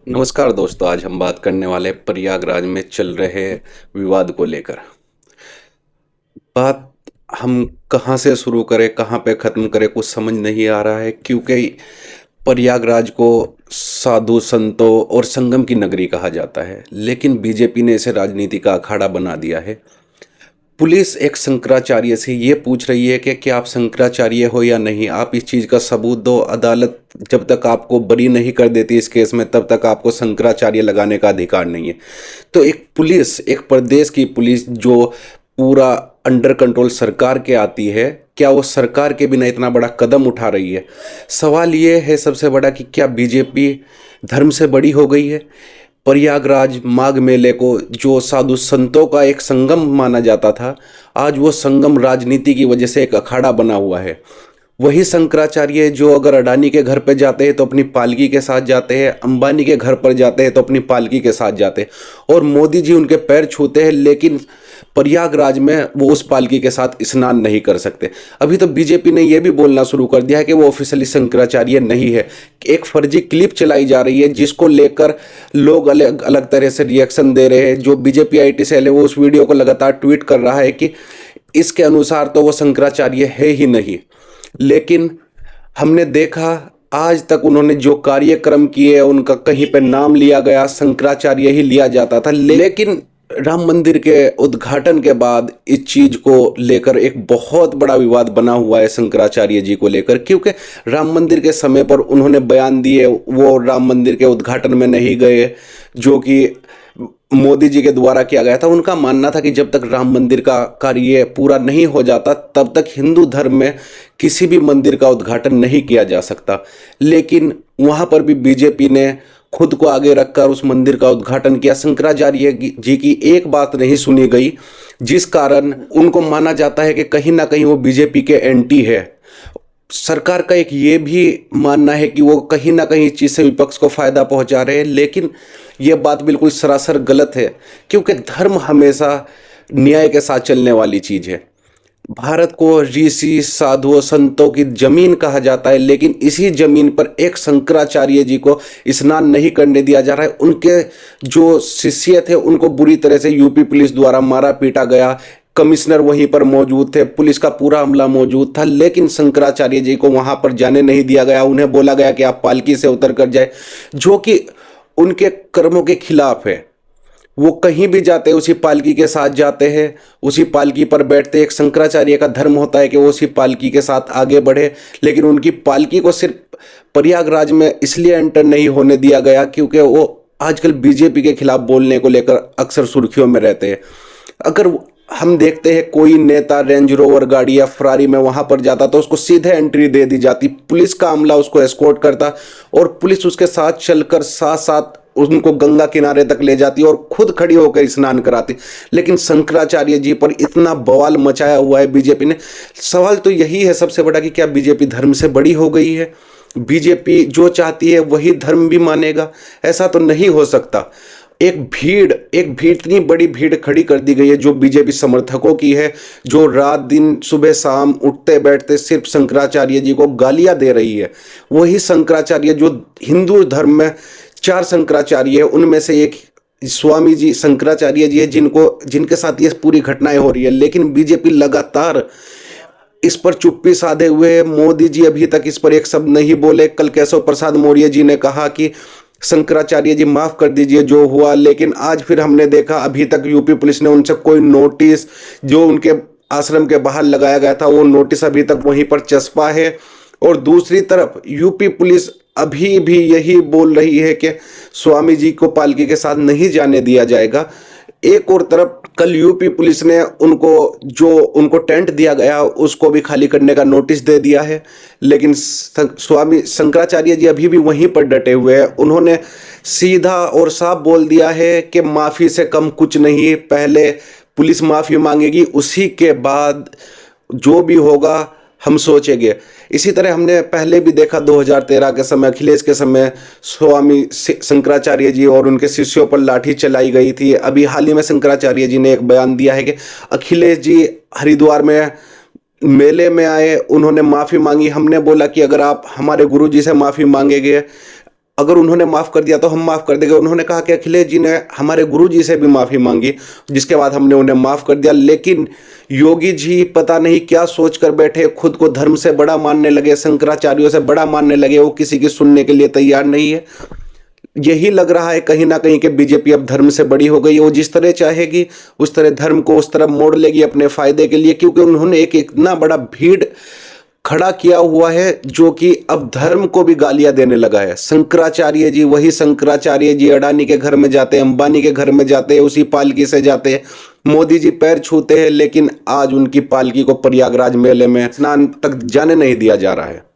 नमस्कार दोस्तों, आज हम बात करने वाले प्रयागराज में चल रहे विवाद को लेकर। बात हम कहाँ से शुरू करें, कहाँ पे ख़त्म करें, कुछ समझ नहीं आ रहा है क्योंकि प्रयागराज को साधु संतों और संगम की नगरी कहा जाता है, लेकिन बीजेपी ने इसे राजनीति का अखाड़ा बना दिया है। पुलिस एक शंकराचार्य से ये पूछ रही है कि क्या आप शंकराचार्य हो या नहीं, आप इस चीज़ का सबूत दो। अदालत जब तक आपको बरी नहीं कर देती इस केस में, तब तक आपको शंकराचार्य लगाने का अधिकार नहीं है। तो एक पुलिस, एक प्रदेश की पुलिस जो पूरा अंडर कंट्रोल सरकार के आती है, क्या वो सरकार के बिना इतना बड़ा कदम उठा रही है? सवाल ये है सबसे बड़ा कि क्या बीजेपी धर्म से बड़ी हो गई है? प्रयागराज माघ मेले को जो साधु संतों का एक संगम माना जाता था, आज वो संगम राजनीति की वजह से एक अखाड़ा बना हुआ है। वही शंकराचार्य जो अगर अडानी के घर पे जाते हैं तो अपनी पालकी के साथ जाते हैं, अंबानी के घर पर जाते हैं तो अपनी पालकी के साथ जाते हैं, और मोदी जी उनके पैर छूते हैं, लेकिन प्रयागराज में वो उस पालकी के साथ स्नान नहीं कर सकते। अभी तो बीजेपी ने यह भी बोलना शुरू कर दिया है कि वो ऑफिशियली शंकराचार्य नहीं है। एक फर्जी क्लिप चलाई जा रही है जिसको लेकर लोग अलग अलग तरह से रिएक्शन दे रहे हैं। जो बीजेपी आईटी सेल है वो उस वीडियो को लगातार ट्वीट कर रहा है कि इसके अनुसार तो वो शंकराचार्य है ही नहीं। लेकिन हमने देखा आज तक उन्होंने जो कार्यक्रम किए उनका कहीं पे नाम लिया गया शंकराचार्य ही लिया जाता था, लेकिन राम मंदिर के उद्घाटन के बाद इस चीज को लेकर एक बहुत बड़ा विवाद बना हुआ है शंकराचार्य जी को लेकर, क्योंकि राम मंदिर के समय पर उन्होंने बयान दिए, वो राम मंदिर के उद्घाटन में नहीं गए जो कि मोदी जी के द्वारा किया गया था। उनका मानना था कि जब तक राम मंदिर का कार्य पूरा नहीं हो जाता तब तक हिंदू धर्म में किसी भी मंदिर का उद्घाटन नहीं किया जा सकता। लेकिन वहां पर भी बीजेपी ने खुद को आगे रखकर उस मंदिर का उद्घाटन किया। शंकराचार्य जी की एक बात नहीं सुनी गई, जिस कारण उनको माना जाता है कि कहीं ना कहीं वो बीजेपी के एंटी है। सरकार का एक ये भी मानना है कि वो कहीं ना कहीं इस चीज़ से विपक्ष को फायदा पहुंचा रहे हैं, लेकिन ये बात बिल्कुल सरासर गलत है, क्योंकि धर्म हमेशा न्याय के साथ चलने वाली चीज़ है। भारत को ऋषि साधुओं संतों की जमीन कहा जाता है, लेकिन इसी जमीन पर एक शंकराचार्य जी को स्नान नहीं करने दिया जा रहा है। उनके जो शिष्य थे उनको बुरी तरह से यूपी पुलिस द्वारा मारा पीटा गया। कमिश्नर वहीं पर मौजूद थे, पुलिस का पूरा अमला मौजूद था, लेकिन शंकराचार्य जी को वहां पर जाने नहीं दिया गया। उन्हें बोला गया कि आप पालकी से उतर कर जाए, जो कि उनके कर्मों के खिलाफ है। वो कहीं भी जाते हैं उसी पालकी के साथ जाते हैं, उसी पालकी पर बैठते। एक शंकराचार्य का धर्म होता है कि वो उसी पालकी के साथ आगे बढ़े, लेकिन उनकी पालकी को सिर्फ प्रयागराज में इसलिए एंटर नहीं होने दिया गया क्योंकि वो आजकल बीजेपी के खिलाफ बोलने को लेकर अक्सर सुर्खियों में रहते हैं। अगर हम देखते हैं कोई नेता रेंज रोवर गाड़ी या फरारी में वहां पर जाता तो उसको सीधे एंट्री दे दी जाती, पुलिस का अमला उसको एस्कॉर्ट करता और पुलिस उसके साथ चलकर साथ साथ उनको गंगा किनारे तक ले जाती और खुद खड़ी होकर स्नान कराती। लेकिन शंकराचार्य जी पर इतना बवाल मचाया हुआ है बीजेपी ने। सवाल तो यही है सबसे बड़ा कि क्या बीजेपी धर्म से बड़ी हो गई है? बीजेपी जो चाहती है वही धर्म भी मानेगा? ऐसा तो नहीं हो सकता। एक भीड़ इतनी बड़ी भीड़ खड़ी कर दी गई है जो बीजेपी समर्थकों की है, जो रात दिन सुबह शाम उठते बैठते सिर्फ शंकराचार्य जी को गालियां दे रही है। वही शंकराचार्य जो हिंदू धर्म में 4 शंकराचार्य है, उनमें से एक स्वामी जी शंकराचार्य जी है जिनके साथ ये पूरी घटनाएं हो रही है। लेकिन बीजेपी लगातार इस पर चुप्पी साधे हुए है। मोदी जी अभी तक इस पर एक शब्द नहीं बोले। कल केशव प्रसाद मौर्य जी ने कहा कि शंकराचार्य जी माफ कर दीजिए जो हुआ, लेकिन आज फिर हमने देखा अभी तक यूपी पुलिस ने उनसे कोई नोटिस जो उनके आश्रम के बाहर लगाया गया था वो नोटिस अभी तक वहीं पर चस्पा है। और दूसरी तरफ यूपी पुलिस अभी भी यही बोल रही है कि स्वामी जी को पालकी के साथ नहीं जाने दिया जाएगा। एक और तरफ कल यूपी पुलिस ने उनको टेंट दिया गया उसको भी खाली करने का नोटिस दे दिया है, लेकिन स्वामी शंकराचार्य जी अभी भी वहीं पर डटे हुए हैं। उन्होंने सीधा और साफ बोल दिया है कि माफी से कम कुछ नहीं, पहले पुलिस माफी मांगेगी, उसी के बाद जो भी होगा हम सोचेंगे। इसी तरह हमने पहले भी देखा 2013 के समय, अखिलेश के समय स्वामी शंकराचार्य जी और उनके शिष्यों पर लाठी चलाई गई थी। अभी हाल ही में शंकराचार्य जी ने एक बयान दिया है कि अखिलेश जी हरिद्वार में मेले में आए, उन्होंने माफ़ी मांगी। हमने बोला कि अगर आप हमारे गुरु जी से माफ़ी मांगेंगे, अगर उन्होंने माफ कर दिया तो हम माफ कर देंगे। उन्होंने कहा कि अखिलेश जी ने हमारे गुरु जी से भी माफी मांगी, जिसके बाद हमने उन्हें माफ कर दिया। लेकिन योगी जी पता नहीं क्या सोच कर बैठे, खुद को धर्म से बड़ा मानने लगे, शंकराचार्यों से बड़ा मानने लगे, वो किसी की सुनने के लिए तैयार नहीं है। यही लग रहा है कहीं ना कहीं कि बीजेपी अब धर्म से बड़ी हो गई। वो जिस तरह चाहेगी उस तरह धर्म को उस तरफ मोड़ लेगी अपने फायदे के लिए, क्योंकि उन्होंने एक इतना बड़ा भीड़ खड़ा किया हुआ है जो कि अब धर्म को भी गालियां देने लगा है। शंकराचार्य जी, वही शंकराचार्य जी अडानी के घर में जाते हैं, अंबानी के घर में जाते हैं, उसी पालकी से जाते हैं। मोदी जी पैर छूते हैं, लेकिन आज उनकी पालकी को प्रयागराज मेले में स्नान तक जाने नहीं दिया जा रहा है।